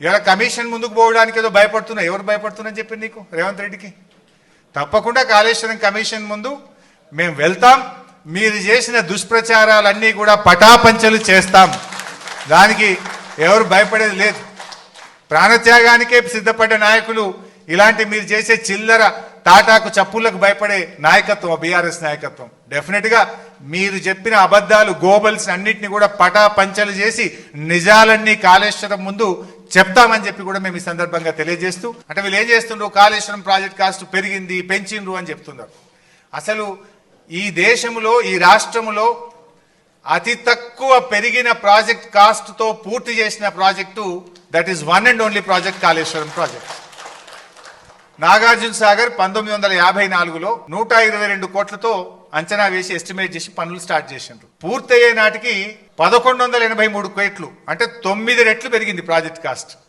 ఇలా కమిషన్ ముందుకు పోవడానికి ఏదో భయపడుతున్నా. ఎవరు భయపడుతున్నా చెప్పి నీకు రేవంత్ రెడ్డికి? తప్పకుండా కాళేశ్వరం కమిషన్ ముందు మేము వెళ్తాం. మీరు చేసిన దుష్ప్రచారాలన్నీ కూడా పటాపంచలు చేస్తాం. దానికి ఎవరు భయపడేది లేదు. ప్రాణత్యాగానికే సిద్ధపడ్డ నాయకులు ఇలాంటి మీరు చేసే చిల్లర తాటాకు చప్పులకు భయపడే నాయకత్వం బీఆర్ఎస్ నాయకత్వం. డెఫినెట్ గా మీరు చెప్పిన అబద్ధాలు గోబల్స్ అన్నింటినీ కూడా పటాపంచలు చేసి నిజాలన్నీ కాళేశ్వరం ముందు చెప్తామని చెప్పి కూడా మేము ఈ సందర్భంగా తెలియజేస్తూ, అంటే వీళ్ళు ఏం చేస్తుండ్రు, కాళేశ్వరం ప్రాజెక్ట్ కాస్ట్ పెరిగింది పెంచిండ్రు అని చెప్తున్నారు. అసలు ఈ దేశంలో ఈ రాష్ట్రంలో అతి తక్కువ పెరిగిన ప్రాజెక్ట్ కాస్ట్ తో పూర్తి చేసిన project that is one and only project Kaleshwaram project. Nagarjuna Sagar 1954లో 122 కోట్లతో అంచనా వేసి ఎస్టిమేట్ చేసి పనులు స్టార్ట్ చేసిండ్రు. పూర్తయ్యే నాటికి 1183 కోట్లు, అంటే 9 రెట్లు పెరిగింది ప్రాజెక్ట్ కాస్ట్.